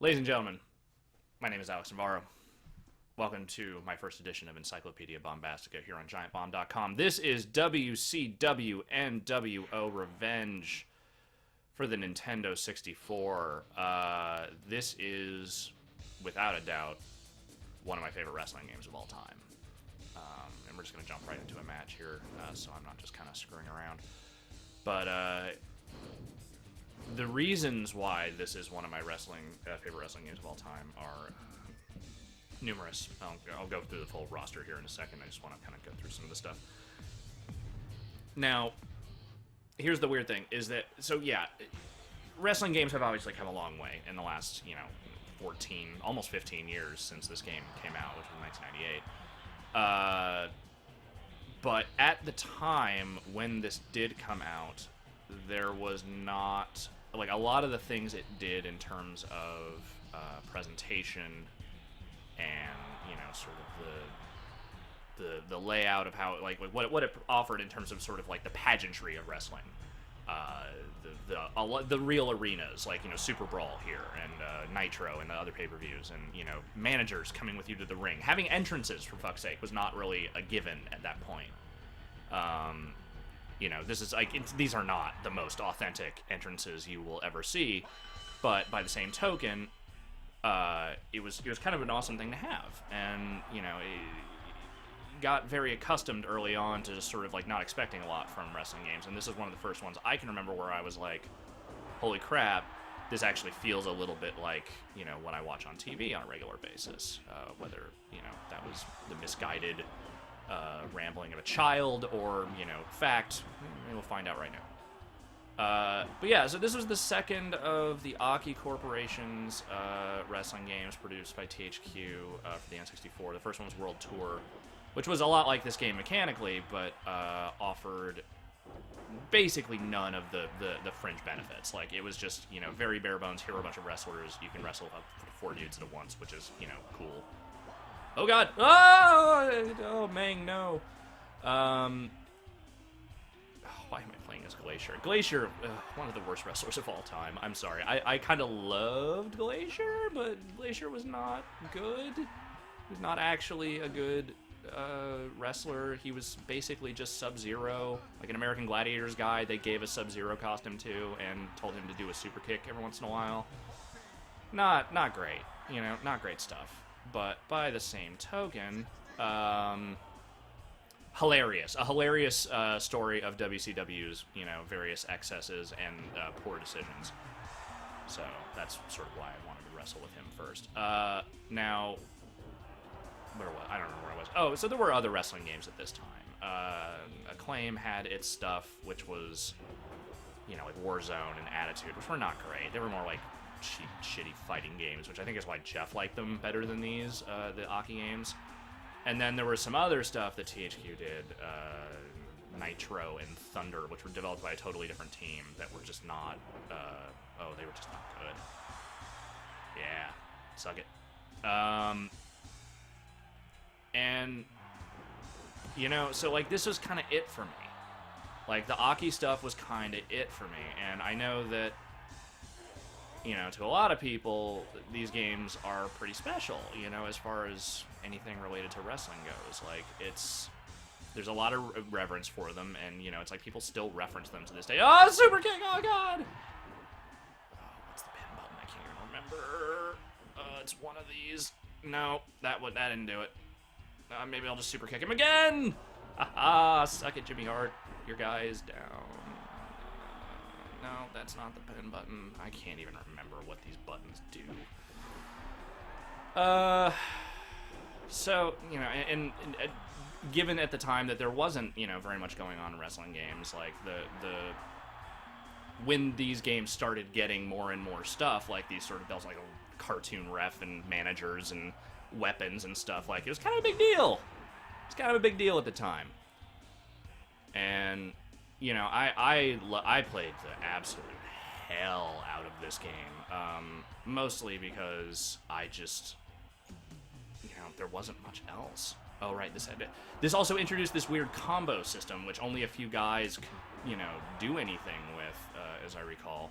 Ladies and gentlemen, my name is Alex Navarro. Welcome to my first edition of Encyclopedia Bombastica here on GiantBomb.com. This is WCW nWo Revenge for the Nintendo 64. This is, without a doubt, one of my favorite wrestling games of all time. And we're just going to jump right into a match here, so I'm not just kind of screwing around. But the reasons why this is one of my favorite wrestling games of all time are numerous. I'll go through the full roster here in a second. I just want to kind of go through some of the stuff. Now, here's the weird thing, is that, so yeah, wrestling games have obviously come a long way in the last, 14, almost 15 years since this game came out, which was 1998. But at the time when this did come out, there was not, like, a lot of the things it did in terms of presentation and, sort of the layout of how, like, what it offered in terms of sort of, like, the pageantry of wrestling. The real arenas, like, Super Brawl here, and Nitro and the other pay-per-views, and, managers coming with you to the ring. Having entrances, for fuck's sake, was not really a given at that point. This is, like, these are not the most authentic entrances you will ever see, but by the same token, it was kind of an awesome thing to have, and, it got very accustomed early on to just sort of, like, not expecting a lot from wrestling games, and this is one of the first ones I can remember where I was like, holy crap, this actually feels a little bit like, what I watch on TV on a regular basis, whether, that was the misguided rambling of a child or, fact, we'll find out right now. But yeah, so this was the second of the Aki Corporation's wrestling games produced by THQ for the N64. The first one was World Tour, which was a lot like this game mechanically, but offered basically none of the fringe benefits. Like, it was just, very bare bones. Here are a bunch of wrestlers. You can wrestle up to 4 dudes at once, which is, cool. Oh god! Oh, Mang, no. Why am I playing as Glacier? Glacier, one of the worst wrestlers of all time. I'm sorry. I kind of loved Glacier, but Glacier was not good. He was not actually a good wrestler. He was basically just Sub-Zero, like an American Gladiators guy they gave a Sub-Zero costume to and told him to do a super kick every once in a while. Not great, not great stuff. But by the same token, hilarious. A hilarious story of WCW's, various excesses and poor decisions. So that's sort of why I wanted to wrestle with him first. Now, I don't remember where I was. Oh, so there were other wrestling games at this time. Acclaim had its stuff, which was, like Warzone and Attitude, which were not great. They were more like cheap, shitty fighting games, which I think is why Jeff liked them better than these, the Aki games. And then there was some other stuff that THQ did, Nitro and Thunder, which were developed by a totally different team that were just not, they were just not good. Yeah, suck it. And, so, like, this was kind of it for me. Like, the Aki stuff was kind of it for me, and I know that, to a lot of people, these games are pretty special, as far as anything related to wrestling goes. Like, there's a lot of reverence for them, and, it's like people still reference them to this day. Oh, Super Kick, oh god! Oh, what's the pin button? I can't even remember. It's one of these. No, that didn't do it. Maybe I'll just Super Kick him again! Haha, suck it, Jimmy Hart. Your guy is down. No, that's not the pin button. I can't even remember what these buttons do. So, and given at the time that there wasn't, very much going on in wrestling games, like, when these games started getting more and more stuff, like these sort of, there was like a cartoon ref and managers and weapons and stuff, like, it was kind of a big deal. It's kind of a big deal at the time. And, I played the absolute hell out of this game, mostly because I just, there wasn't much else. Oh, right, this also introduced this weird combo system, which only a few guys could, do anything with, as I recall.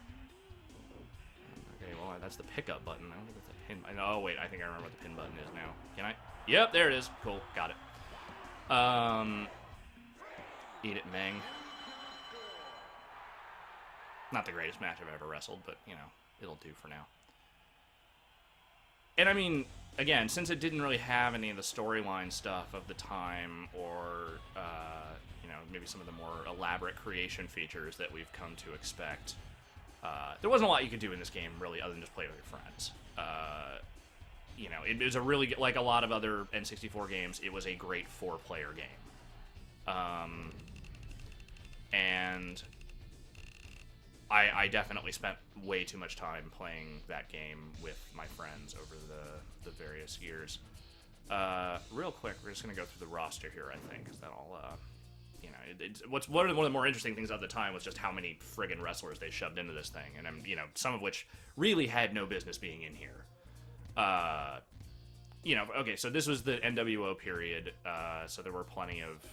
Okay, well, that's the pickup button. I don't think it's the pin. Oh wait, I think I remember what the pin button is now. Can I? Yep, there it is. Cool, got it. Eat it, Meng. Not the greatest match I've ever wrestled, but you know, it'll do for now. And I mean, again, since it didn't really have any of the storyline stuff of the time, or you know, maybe some of the more elaborate creation features that we've come to expect, there wasn't a lot you could do in this game, really, other than just play with your friends. You know, it was a really, like a lot of other N64 games, it was a great 4-player game. And I definitely spent way too much time playing that game with my friends over the various years. Real quick, we're just going to go through the roster here, I think, because that'll, you know, one of the more interesting things at the time was just how many friggin' wrestlers they shoved into this thing, and, you know, some of which really had no business being in here. You know, okay, so this was the nWo period, so there were plenty of,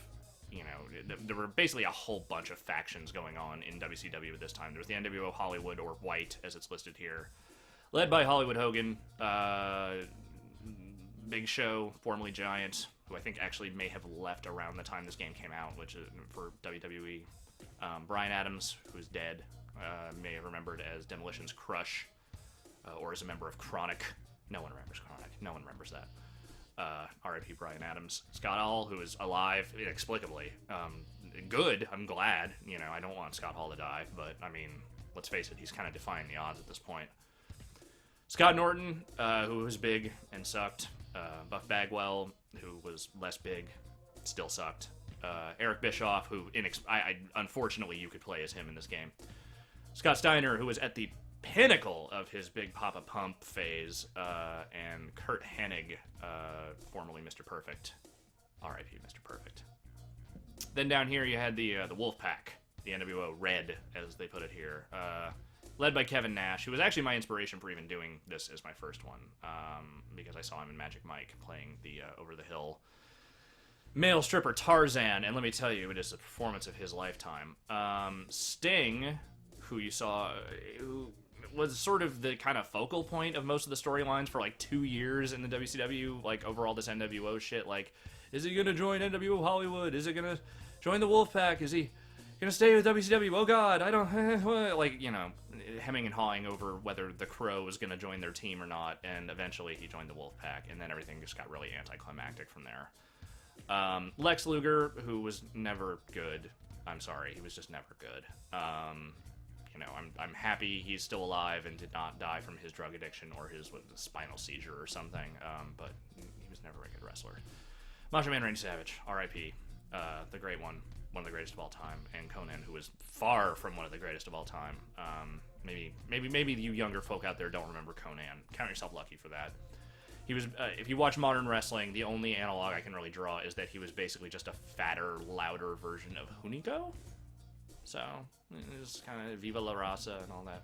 you know, there were basically a whole bunch of factions going on in WCW at this time. There was the nWo Hollywood, or White, as it's listed here, led by Hollywood Hogan, Big Show, formerly Giant, who I think actually may have left around the time this game came out, which is for WWE. Brian Adams, who is dead, may have remembered as Demolition's Crush, or as a member of Chronic. No one remembers Chronic. No one remembers that. R.I.P. Brian Adams. Scott Hall, who is alive inexplicably. Good. I'm glad. You know, I don't want Scott Hall to die, but I mean, let's face it, he's kind of defying the odds at this point. Scott Norton, who was big and sucked. Buff Bagwell, who was less big, still sucked. Eric Bischoff, who unfortunately you could play as him in this game. Scott Steiner, who was at the pinnacle of his Big Papa Pump phase, and Kurt Hennig, formerly Mr. Perfect. R.I.P. Mr. Perfect. Then down here you had the Wolfpack, the nWo Red, as they put it here, led by Kevin Nash, who was actually my inspiration for even doing this as my first one, because I saw him in Magic Mike playing the over-the-hill male stripper Tarzan, and let me tell you, it is the performance of his lifetime. Sting, who you saw, who was sort of the kind of focal point of most of the storylines for like 2 years in the WCW, like overall this nWo shit, like, is he gonna join nWo Hollywood? Is he gonna join the Wolfpack? Is he gonna stay with WCW? Oh god, I don't, like, you know, hemming and hawing over whether the Crow was gonna join their team or not, and eventually he joined the Wolfpack, and then everything just got really anticlimactic from there. Lex Luger, who was never good. I'm sorry, he was just never good. You know, I'm happy he's still alive and did not die from his drug addiction or his spinal seizure or something, but he was never a good wrestler. Macho Man Randy Savage, R.I.P., the great one of the greatest of all time, and Conan, who was far from one of the greatest of all time. Maybe you younger folk out there don't remember Conan. Count yourself lucky for that. He was, if you watch modern wrestling, the only analog I can really draw is that he was basically just a fatter, louder version of Hunico. So, it was kind of Viva La Raza and all that.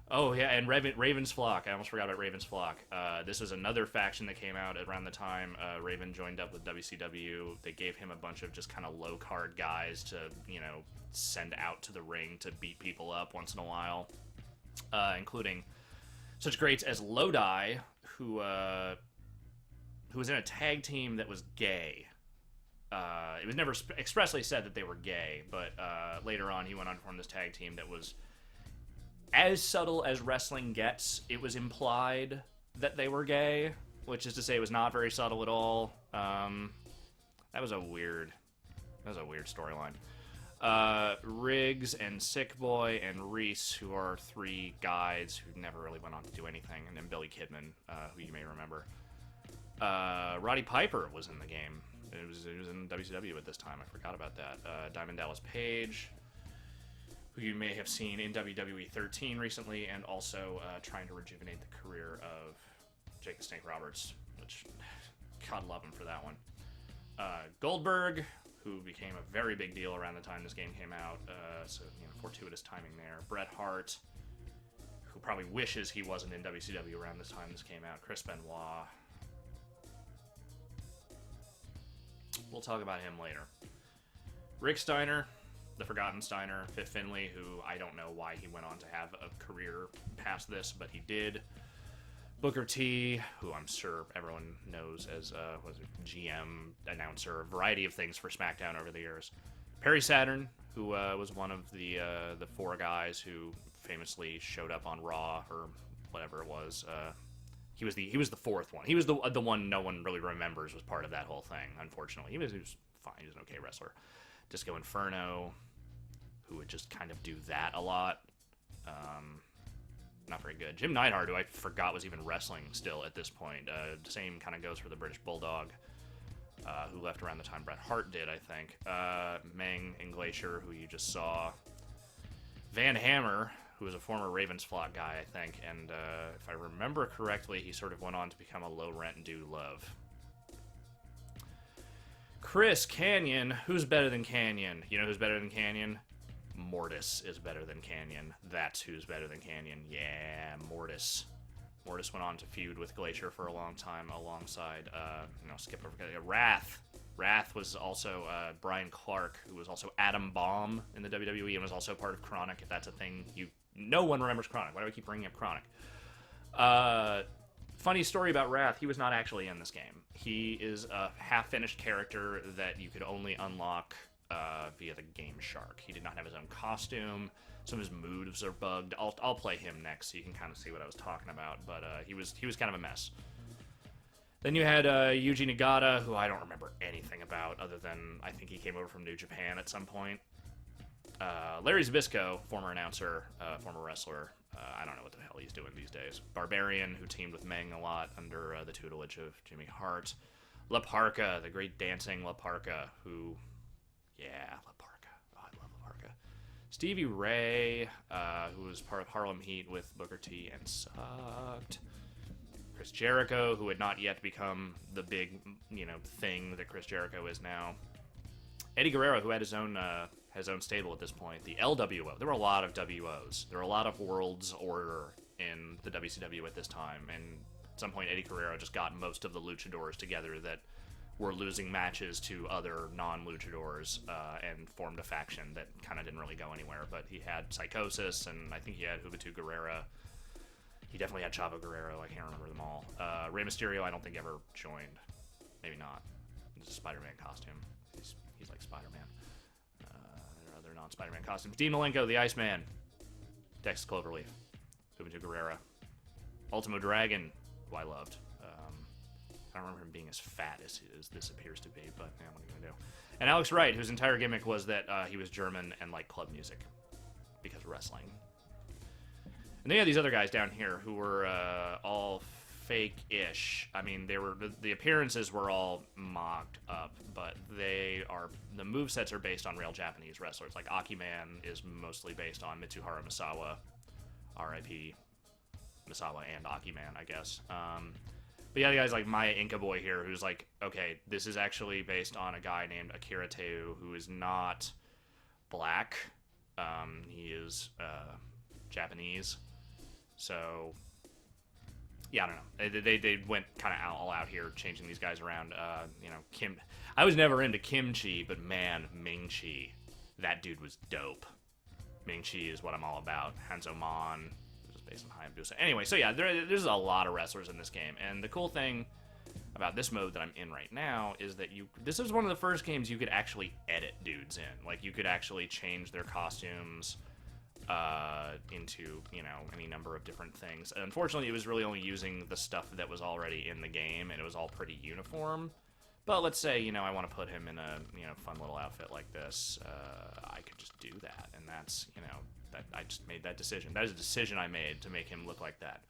Oh, yeah, and Raven's Flock. I almost forgot about Raven's Flock. This was another faction that came out around the time Raven joined up with WCW. They gave him a bunch of just kind of low-card guys to, you know, send out to the ring to beat people up once in a while, including such greats as Lodi, who was in a tag team that was gay. It was never expressly said that they were gay, but later on he went on to form this tag team that was as subtle as wrestling gets. It was implied that they were gay, which is to say it was not very subtle at all. That was a weird storyline. Riggs and Sick Boy and Reese, who are three guys who never really went on to do anything, and then Billy Kidman, who you may remember. Roddy Piper was in the game. It was in WCW at this time. I forgot about that. Diamond Dallas Page, who you may have seen in WWE 13 recently, and also trying to rejuvenate the career of Jake the Snake Roberts, which, God love him for that one. Goldberg, who became a very big deal around the time this game came out, so, you know, fortuitous timing there. Bret Hart, who probably wishes he wasn't in WCW around this time this came out. Chris Benoit. We'll talk about him later. Rick Steiner, the Forgotten Steiner, Fit Finlay, who I don't know why he went on to have a career past this, but he did. Booker T, who I'm sure everyone knows as GM, announcer, a variety of things for SmackDown over the years. Perry Saturn, who was one of the 4 guys who famously showed up on Raw or whatever it was. He was the 4th one. He was the one no one really remembers was part of that whole thing. Unfortunately, he was fine. He was an okay wrestler. Disco Inferno, who would just kind of do that a lot. Not very good. Jim Neidhart, who I forgot was even wrestling still at this point. The same kind of goes for the British Bulldog, who left around the time Bret Hart did, I think. Meng and Glacier, who you just saw. Van Hammer, who was a former Ravens Flock guy, I think. And if I remember correctly, he sort of went on to become a low-rent dude love. Chris Kanyon, who's better than Kanyon? You know who's better than Kanyon? Mortis is better than Kanyon. That's who's better than Kanyon. Yeah, Mortis. Mortis went on to feud with Glacier for a long time alongside, skip over Wrath. Wrath was also Brian Clark, who was also Adam Bomb in the WWE and was also part of Chronic, if that's a thing. No one remembers Chronic. Why do I keep bringing up Chronic? Funny story about Wrath, he was not actually in this game. He is a half-finished character that you could only unlock via the Game Shark. He did not have his own costume. Some of his moves are bugged. I'll play him next so you can kind of see what I was talking about, but he was kind of a mess. Then you had Yuji Nagata, who I don't remember anything about other than I think he came over from New Japan at some point. Larry Zbyszko, former announcer, former wrestler. I don't know what the hell he's doing these days. Barbarian, who teamed with Meng a lot under the tutelage of Jimmy Hart. La Parka, the great dancing La Parka, who... Yeah, La Parka. Oh, I love La Parka. Stevie Ray, who was part of Harlem Heat with Booker T and sucked. Chris Jericho, who had not yet become the big, thing that Chris Jericho is now. Eddie Guerrero, who had his own stable at this point. The LWO. There were a lot of WOs. There were a lot of World's Order in the WCW at this time, and at some point Eddie Guerrero just got most of the luchadors together that were losing matches to other non-luchadors and formed a faction that kind of didn't really go anywhere. But he had Psychosis, and I think he had Juventud Guerrera. He definitely had Chavo Guerrero. I can't remember them all. Rey Mysterio, I don't think ever joined. Maybe not. It's a Spider-Man costume. He's like Spider-Man. There are other non-Spider-Man costumes. Dean Malenko, the Iceman. Dex Cloverleaf. Juventud Guerrera. Ultimo Dragon, who I loved. I don't remember him being as fat as this appears to be, but what are you going to do? And Alex Wright, whose entire gimmick was that he was German and liked club music because of wrestling. And then you had these other guys down here who were all fake-ish. I mean, the appearances were all mocked up, but the movesets are based on real Japanese wrestlers. Like Aki-Man is mostly based on Mitsuharu Misawa, R.I.P. Misawa and Aki-Man, I guess. But yeah, the guy's like Maya Inca Boy here, who's like, okay, this is actually based on a guy named Akira Teu, who is not black. He is Japanese. So, yeah, I don't know. They went kind of all out here, changing these guys around. Kim. I was never into Kimchi, but man, Ming-Chi, that dude was dope. Ming-Chi is what I'm all about. Hanzo Man. Based on Hayabusa. Anyway, so yeah, there's a lot of wrestlers in this game, and the cool thing about this mode that I'm in right now is that this is one of the first games you could actually edit dudes in. Like, you could actually change their costumes into, any number of different things. Unfortunately, it was really only using the stuff that was already in the game, and it was all pretty uniform. But let's say, I want to put him in a, fun little outfit like this. I could just do that, and that's, that I just made that decision. That is a decision I made to make him look like that.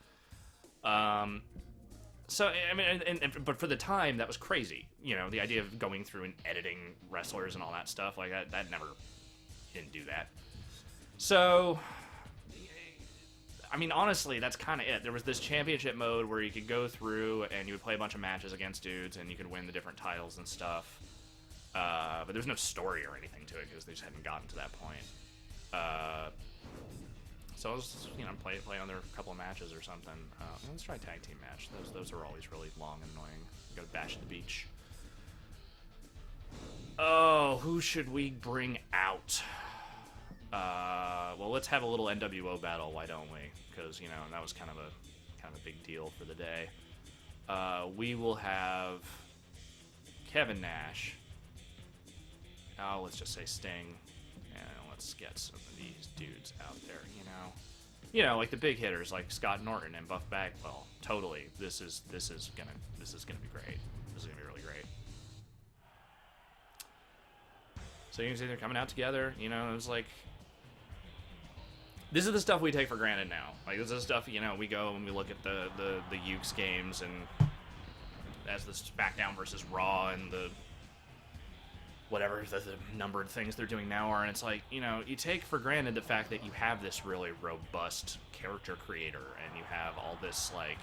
So, I mean, but for the time, that was crazy. The idea of going through and editing wrestlers and all that stuff, like that never, didn't do that. So, I mean, honestly, that's kind of it. There was this championship mode where you could go through and you would play a bunch of matches against dudes and you could win the different titles and stuff. But there's no story or anything to it because they just hadn't gotten to that point. So I was, play on there a couple of matches or something. Let's try a tag team match. Those are always really long and annoying. You gotta bash at the beach. Oh, who should we bring out? Well, let's have a little nWo battle. Why don't we? Because that was kind of a big deal for the day. We will have Kevin Nash. Oh, let's just say Sting, and let's get some of these dudes out there. Like the big hitters, like Scott Norton and Buff Bagwell. Totally, this is gonna be great. This is gonna be really great. So you can see they're coming out together. It was like, this is the stuff we take for granted now. Like, this is the stuff, we go and we look at the Ukes games, and as the SmackDown versus Raw and the whatever the numbered things they're doing now are, and it's like, you take for granted the fact that you have this really robust character creator, and you have all this, like,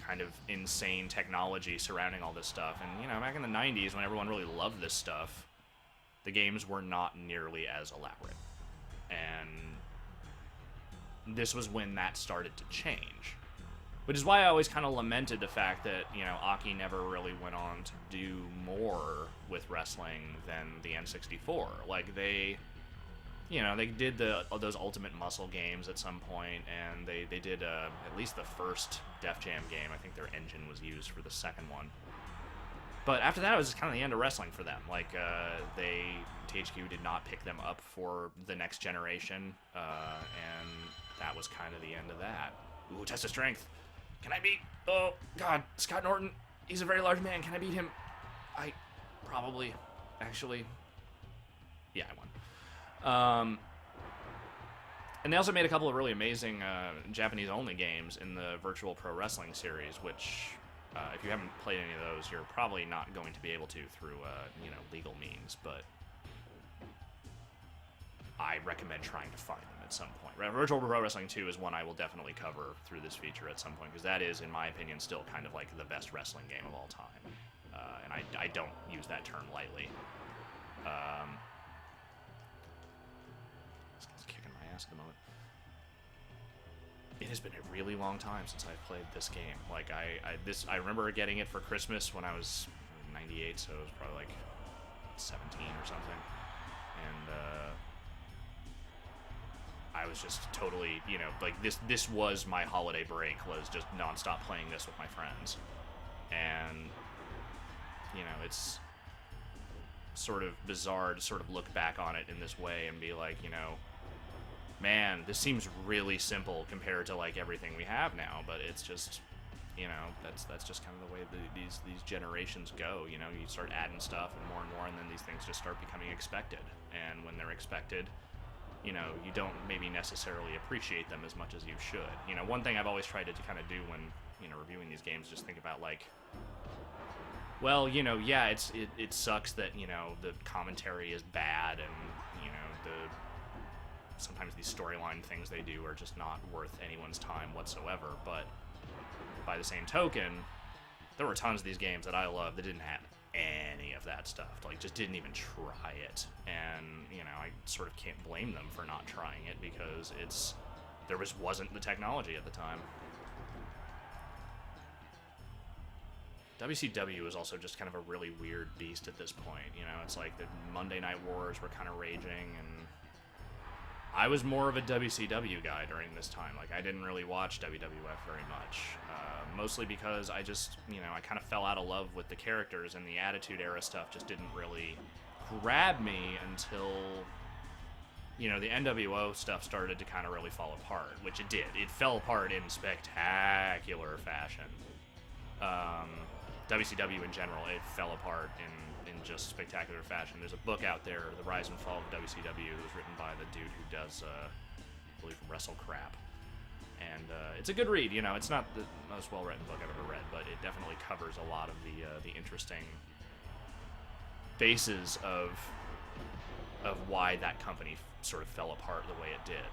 kind of insane technology surrounding all this stuff. And, back in the 90s, when everyone really loved this stuff, the games were not nearly as elaborate. And this was when that started to change. Which is why I always kind of lamented the fact that, Aki never really went on to do more with wrestling than the N64. Like, they did those Ultimate Muscle games at some point, and they did at least the first Def Jam game. I think their engine was used for the second one. But after that, it was just kind of the end of wrestling for them. Like, THQ did not pick them up for the next generation, and that was kind of the end of that. Ooh, test of strength. Can I beat... Oh, God, Scott Norton. He's a very large man. Can I beat him? I probably... Actually... Yeah, I won. And they also made a couple of really amazing Japanese-only games in the Virtual Pro Wrestling series, which, if you haven't played any of those, you're probably not going to be able to through, legal means, but I recommend trying to find them at some point. Virtual Pro Wrestling 2 is one I will definitely cover through this feature at some point, because that is, in my opinion, still kind of like the best wrestling game of all time. And I don't use that term lightly. This guy's kicking my ass at the moment. It has been a really long time since I've played this game. Like, I remember getting it for Christmas when I was 98, so it was probably like 17 or something. And, I was just totally, like, this was my holiday break, was just nonstop playing this with my friends. And, it's sort of bizarre to sort of look back on it in this way and be like, man, this seems really simple compared to, like, everything we have now, but it's just, that's just kind of the way these generations go. You start adding stuff and more, and then these things just start becoming expected. And when they're expected, you don't maybe necessarily appreciate them as much as you should. One thing I've always tried to kind of do when, reviewing these games, just think about, like, well, yeah, it sucks that, the commentary is bad, and, sometimes these storyline things they do are just not worth anyone's time whatsoever, but by the same token, there were tons of these games that I loved that didn't have any of that stuff, like, just didn't even try it. And I sort of can't blame them for not trying it, because there wasn't the technology at the time. WCW was also just kind of a really weird beast at this point. It's like the Monday Night Wars were kind of raging, and I was more of a WCW guy during this time. Like, I didn't really watch WWF very much, mostly because I just, I kind of fell out of love with the characters, and the Attitude Era stuff just didn't really grab me until, the NWO stuff started to kind of really fall apart, which it did. It fell apart in spectacular fashion. WCW in general, it fell apart in just spectacular fashion. There's a book out there, The Rise and Fall of WCW, it was written by the dude who does, I believe, Wrestle Crap. And it's a good read. It's not the most well-written book I've ever read, but it definitely covers a lot of the interesting bases of why that company sort of fell apart the way it did.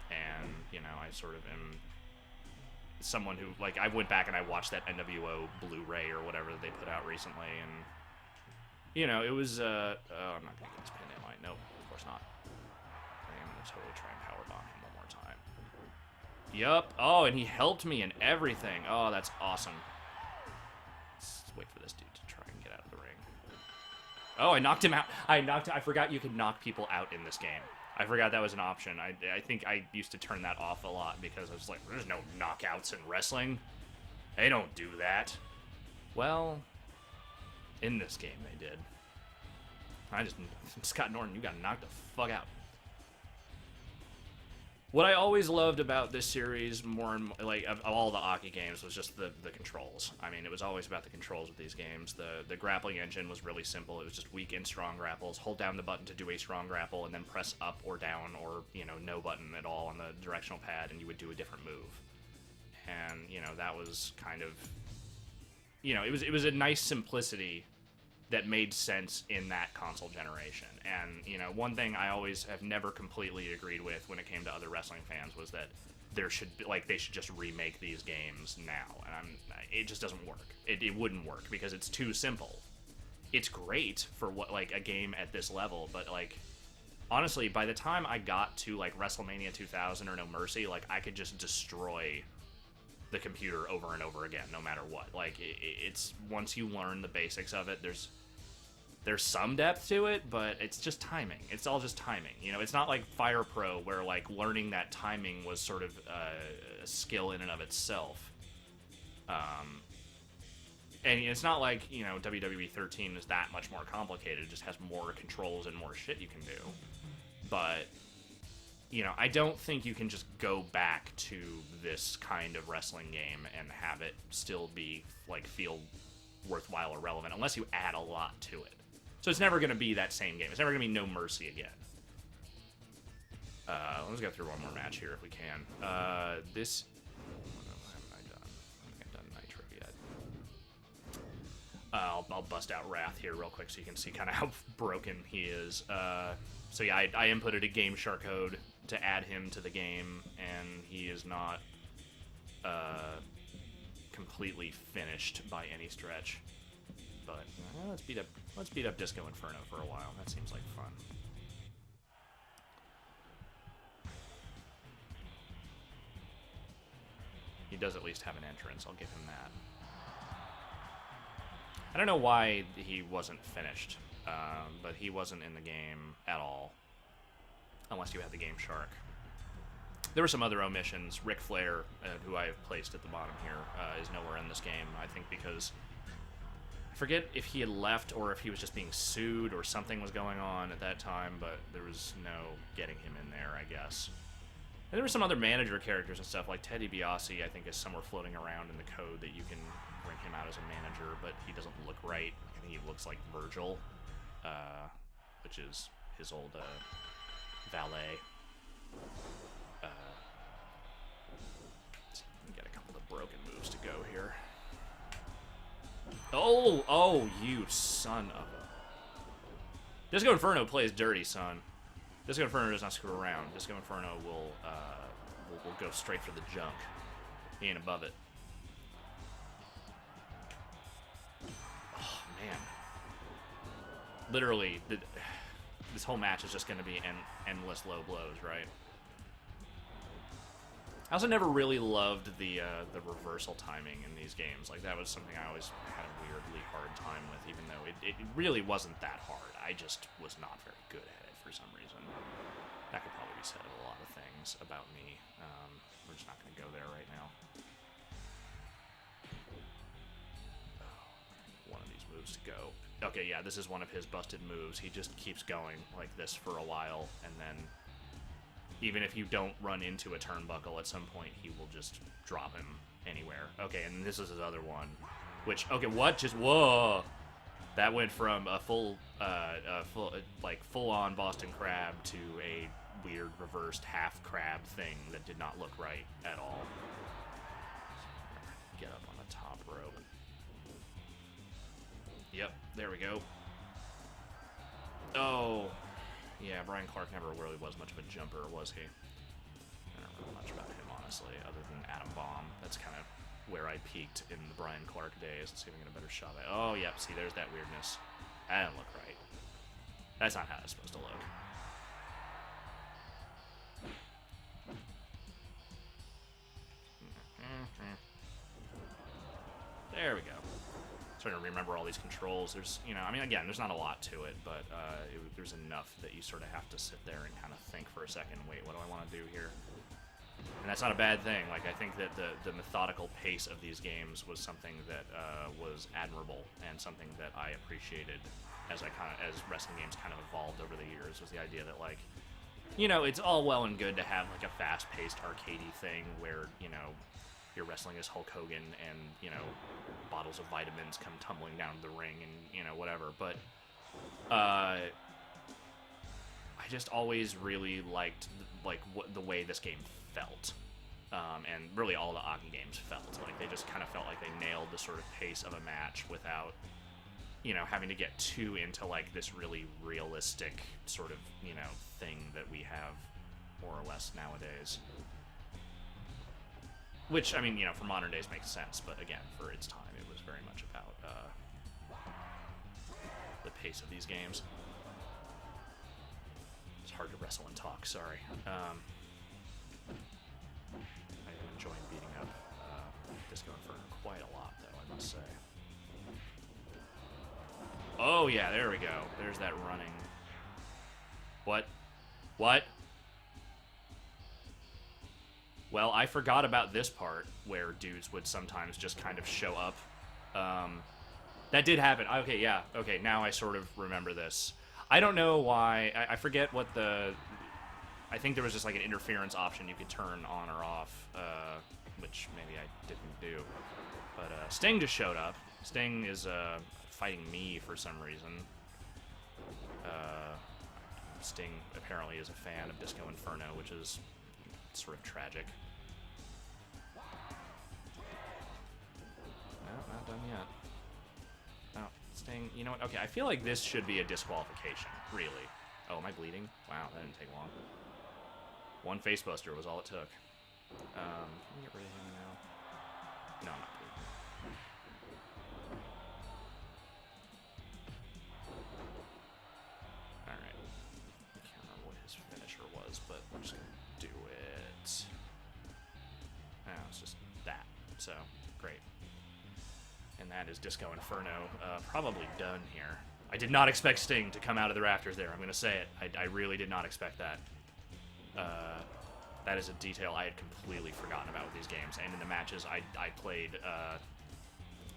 And, I sort of am someone who, like, I went back and I watched that NWO Blu-ray or whatever that they put out recently, and, it was, I'm not gonna get this pin, am I? Nope, of course not. I am gonna totally try and powerbomb him one more time. Yup. Oh, and he helped me in everything. Oh, that's awesome. Let's wait for this dude to try and get out of the ring. Oh, I knocked him out. I forgot you could knock people out in this game. I forgot that was an option. I think I used to turn that off a lot because I was like, there's no knockouts in wrestling. They don't do that. Well, in this game they did. Scott Norton, you got knocked the fuck out. What I always loved about this series, more and more, like of all the Aki games, was just the controls. I mean, it was always about the controls with these games. The grappling engine was really simple. It was just weak and strong grapples. Hold down the button to do a strong grapple, and then press up or down, or no button at all on the directional pad, and you would do a different move. And that was kind of, it was a nice simplicity that made sense in that console generation. And, one thing I always have never completely agreed with when it came to other wrestling fans was that there should be, they should just remake these games now. And it just doesn't work. It wouldn't work because it's too simple. It's great for a game at this level, but honestly, by the time I got to WrestleMania 2000 or No Mercy, I could just destroy the computer over and over again, no matter what. It's once you learn the basics of it, there's some depth to it, but it's just timing. It's all just timing. It's not like Fire Pro, where learning that timing was sort of a skill in and of itself. And it's not like WWE 13 is that much more complicated. It just has more controls and more shit you can do. But I don't think you can just go back to this kind of wrestling game and have it still be, feel worthwhile or relevant, unless you add a lot to it. So it's never going to be that same game. It's never going to be No Mercy again. Let's go through one more match here if we can. This... What haven't I done? I don't think I've done Nitro yet. I'll bust out Wrath here real quick so you can see kind of how broken he is. So yeah, I inputted a Game Shark code to add him to the game, and he is not completely finished by any stretch. But let's beat up Disco Inferno for a while. That seems like fun. He does at least have an entrance. I'll give him that. I don't know why he wasn't finished, but he wasn't in the game at all. Unless you had the Game Shark. There were some other omissions. Ric Flair, who I have placed at the bottom here, is nowhere in this game. I think because... I forget if he had left or if he was just being sued or something was going on at that time, but there was no getting him in there, I guess. And there were some other manager characters and stuff, like Ted DiBiase, I think, is somewhere floating around in the code that you can bring him out as a manager, but he doesn't look right. I think he looks like Virgil, which is his old valet. Let's get a couple of broken moves to go here. Oh, you son of a... Disco Inferno plays dirty, son. Disco Inferno does not screw around. Disco Inferno will go straight for the junk. He ain't above it. Oh, man. Literally, this whole match is just going to be endless low blows, right? I also never really loved the reversal timing in these games. That was something I always had a weirdly hard time with, even though it really wasn't that hard. I just was not very good at it for some reason. That could probably be said of a lot of things about me. We're just not going to go there right now. One of these moves to go. Okay, yeah, this is one of his busted moves. He just keeps going like this for a while, and then... Even if you don't run into a turnbuckle, at some point he will just drop him anywhere. Okay, and this is his other one. Which, okay, what? Just, whoa! That went from a full-on Boston Crab to a weird reversed half crab thing that did not look right at all. Get up on the top rope. Yep, there we go. Oh... Yeah, Brian Clark never really was much of a jumper, was he? I don't know much about him, honestly, other than Adam Bomb. That's kind of where I peaked in the Brian Clark days. Let's see if I can get a better shot at it. Oh, yep, see, there's that weirdness. That didn't look right. That's not how it's supposed to look. There we go. trying to remember all these controls. There's, you know, I mean, again, there's not a lot to it, but there's enough that you sort of have to sit there and kind of think for a second. Wait, what do I want to do here? And that's not a bad thing. Like, I think that the methodical pace of these games was something that was admirable and something that I appreciated as wrestling games kind of evolved over the years. Was the idea that, like, you know, it's all well and good to have like a fast-paced arcadey thing where, you know, you're wrestling as Hulk Hogan and, you know, bottles of vitamins come tumbling down the ring and, you know, whatever. But I just always really liked the way this game felt, and really all the Aki games felt. Like, they just kind of felt like they nailed the sort of pace of a match without, you know, having to get too into like this really realistic sort of, you know, thing that we have more or less nowadays. Which, I mean, you know, for modern days makes sense, but again, for its time, it was very much about the pace of these games. It's hard to wrestle and talk, sorry. I am enjoying beating up Disco Inferno quite a lot, though, I must say. Oh, yeah, there we go. There's that running. What? What? Well, I forgot about this part where dudes would sometimes just kind of show up. That did happen. Okay, yeah. Okay, now I sort of remember this. I don't know why. I forget what the... I think there was just like an interference option you could turn on or off, which maybe I didn't do. But Sting just showed up. Sting is fighting me for some reason. Sting apparently is a fan of Disco Inferno, which is sort of tragic. No, not done yet. Oh, Sting, you know what? Okay, I feel like this should be a disqualification, really. Oh, am I bleeding? Wow, that didn't take long. One facebuster was all it took. Can we get rid of him now? No, I'm not bleeding. Alright. I can't remember what his finisher was, but I'm just gonna do it. Oh, it's just that. So, great. And that is Disco Inferno. Probably done here. I did not expect Sting to come out of the rafters there. I'm going to say it. I really did not expect that. That is a detail I had completely forgotten about with these games. And in the matches I played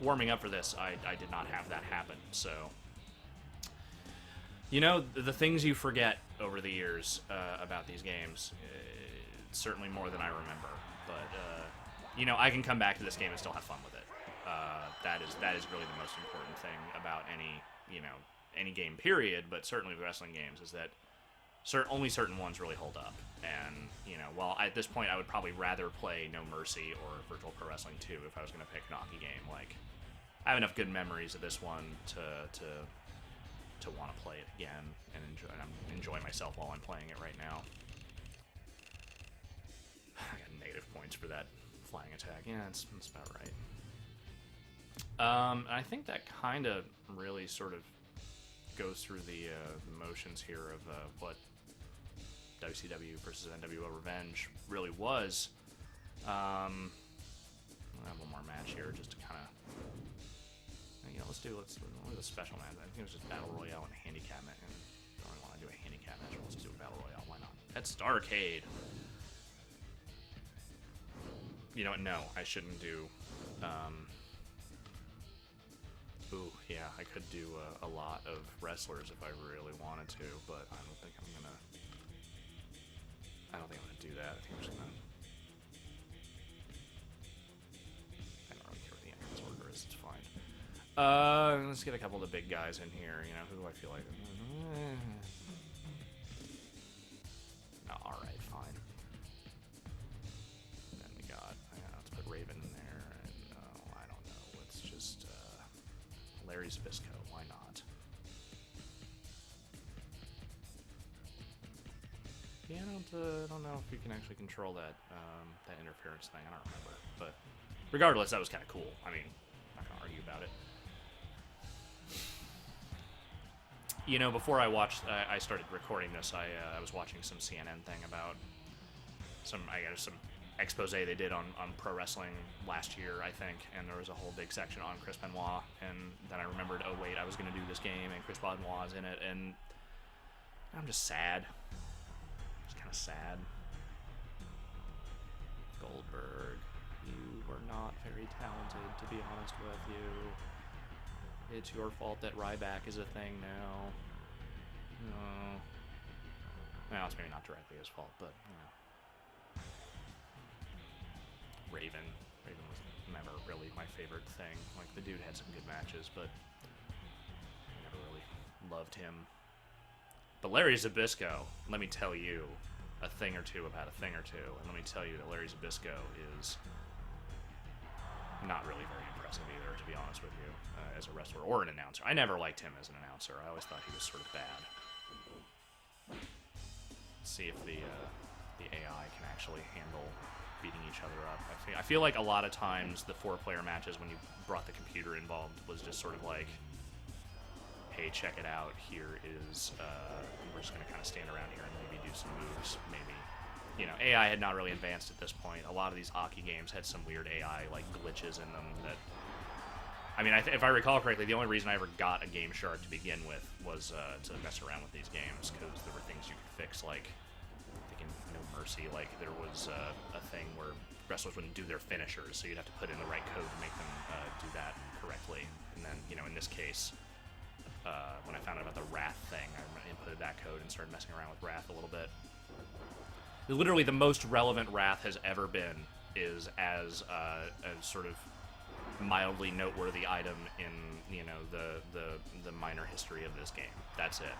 warming up for this, I did not have that happen. So, you know, the things you forget over the years about these games, certainly more than I remember. But, you know, I can come back to this game and still have fun with it. That is really the most important thing about any game period, but certainly with wrestling games, is that only certain ones really hold up. And, you know, while at this point I would probably rather play No Mercy or Virtual Pro Wrestling 2 if I was going to pick an Aki game, like, I have enough good memories of this one to want to play it again and enjoy myself while I'm playing it right now. I got negative points for that flying attack. Yeah, that's about right. I think that kind of really sort of goes through the motions here of what WCW versus nWo Revenge really was. I'll have one more match here just to kind of, you know, let's do a special match. I think it was just Battle Royale and handicap match. And I don't really want to do a handicap match. Let's just do a Battle Royale. Why not? That's Starrcade. You know what? No, I shouldn't do. Ooh, yeah, I could do a lot of wrestlers if I really wanted to, but I don't think I'm gonna do that. I think I'm just gonna. I don't really care what the entrance order is. It's fine. Let's get a couple of the big guys in here. You know, who do I feel like? No, all right, fine. And then we got. Let's put Raven in there, and I don't know. Let's just. Larry Zbyszko, why not? Yeah, I don't know if you can actually control that that interference thing. I don't remember, but regardless, that was kind of cool. I mean, I'm not gonna argue about it. You know, before I started recording this, I was watching some CNN thing about some expose they did on pro wrestling last year, I think, and there was a whole big section on Chris Benoit, and then I remembered, oh wait, I was going to do this game, and Chris Benoit is in it, and I'm just sad. Just kind of sad. Goldberg, you were not very talented, to be honest with you. It's your fault that Ryback is a thing now. No. Well, it's maybe not directly his fault, but, you know. Raven was never really my favorite thing. Like, the dude had some good matches, but I never really loved him. But Larry Zbyszko, let me tell you a thing or two about a thing or two, and let me tell you that Larry Zbyszko is not really very impressive either, to be honest with you, as a wrestler or an announcer. I never liked him as an announcer. I always thought he was sort of bad. Let's see if the AI can actually handle beating each other up. I feel like a lot of times the 4-player matches, when you brought the computer involved, was just sort of like, hey, check it out, here is, we're just going to kind of stand around here and maybe do some moves, maybe. You know, AI had not really advanced at this point. A lot of these Aki games had some weird AI, like, glitches in them that... I mean, if I recall correctly, the only reason I ever got a Game Shark to begin with was to mess around with these games, because there were things you could fix, like, thinking No Mercy, like, there was a thing where wrestlers wouldn't do their finishers, so you'd have to put in the right code to make them do that correctly. And then, you know, in this case, when I found out about the Wrath thing, I inputted that code and started messing around with Wrath a little bit. Literally, the most relevant Wrath has ever been is as a sort of mildly noteworthy item in, you know, the minor history of this game. That's it.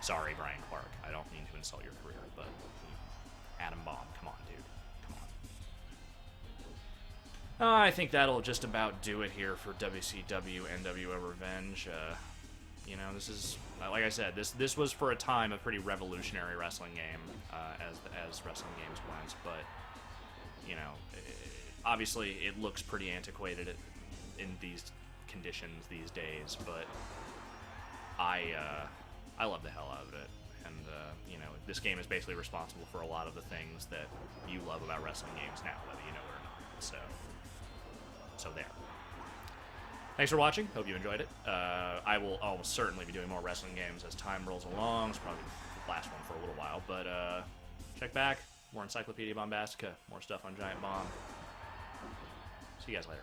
Sorry, Brian Clark. I don't mean to insult your career, but Atom Bomb, come on, dude. Come on. I think that'll just about do it here for WCW nWo Revenge. You know, this is, like I said, this was for a time a pretty revolutionary wrestling game, as wrestling games went, but, you know, obviously it looks pretty antiquated in these conditions these days, but I love the hell out of it, and, you know, this game is basically responsible for a lot of the things that you love about wrestling games now, whether you know it or not, so there. Thanks for watching. Hope you enjoyed it. I will almost certainly be doing more wrestling games as time rolls along. It's probably the last one for a little while, but check back. More Encyclopedia Bombastica. More stuff on Giant Bomb. See you guys later.